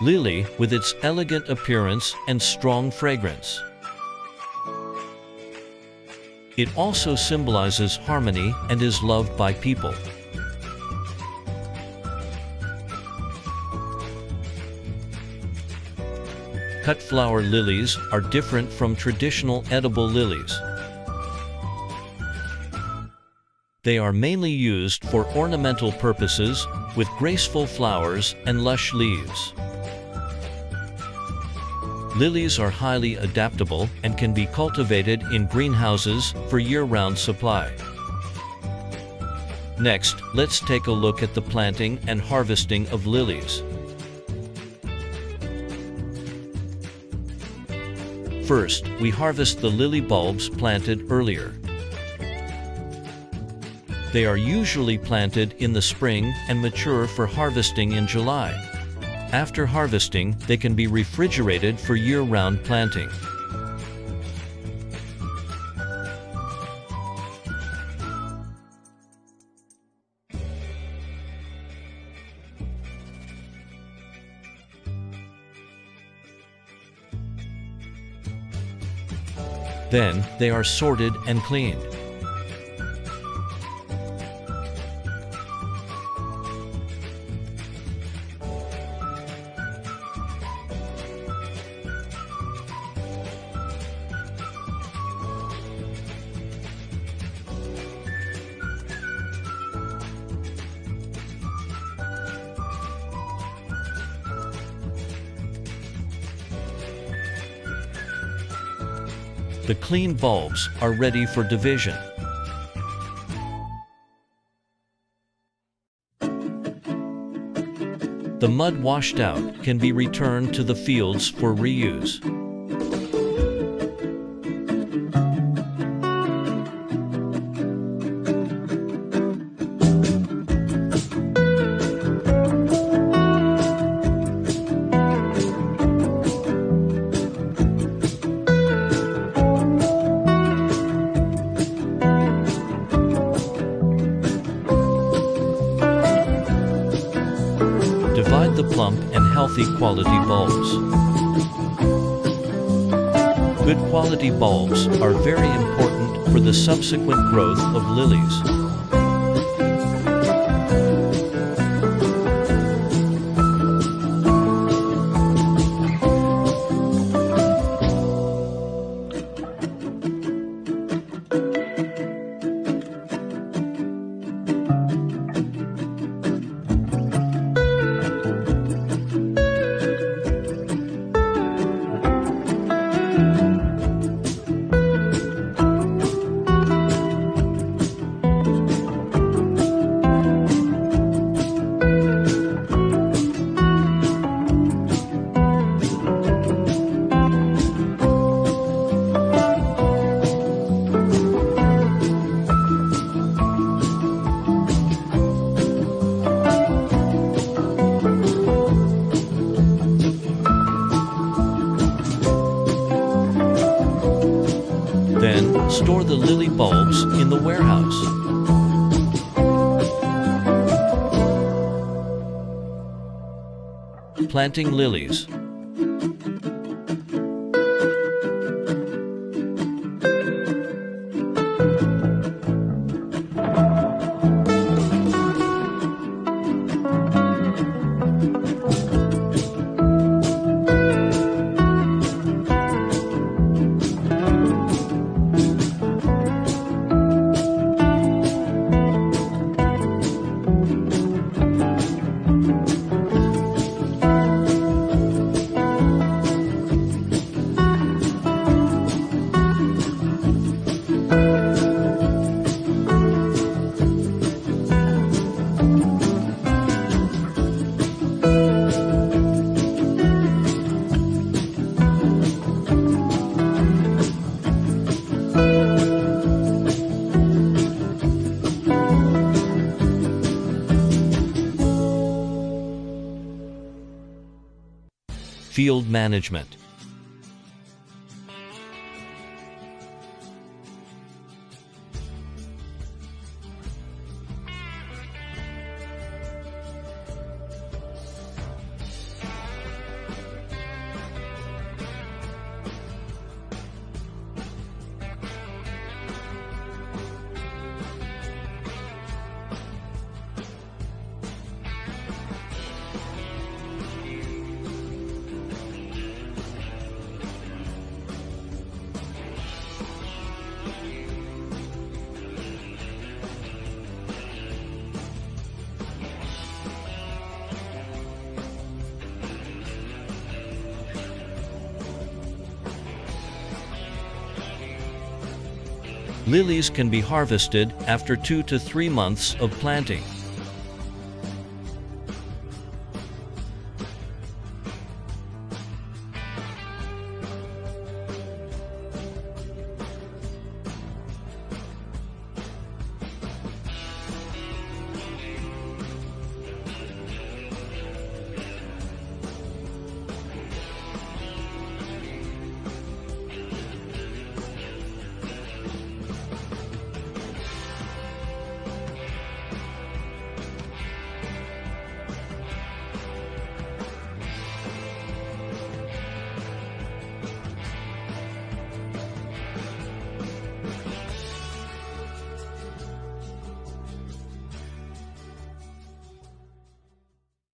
Lily, with its elegant appearance and strong fragrance. It also symbolizes harmony and is loved by people. Cut flower lilies are different from traditional edible lilies. They are mainly used for ornamental purposes, with graceful flowers and lush leaves. Lilies are highly adaptable and can be cultivated in greenhouses for year-round supply. Next, let's take a look at the planting and harvesting of lilies. First, we harvest the lily bulbs planted earlier. They are usually planted in the spring and mature for harvesting in July. After harvesting, they can be refrigerated for year-round planting. Then, they are sorted and cleaned. The clean bulbs are ready for division. The mud washed out can be returned to the fields for reuse. Divide the plump and healthy quality bulbs. Good quality bulbs are very important for the subsequent growth of lilies. Then, store the lily bulbs in the warehouse. Planting lilies. Field management. Lilies can be harvested after 2 to 3 months of planting.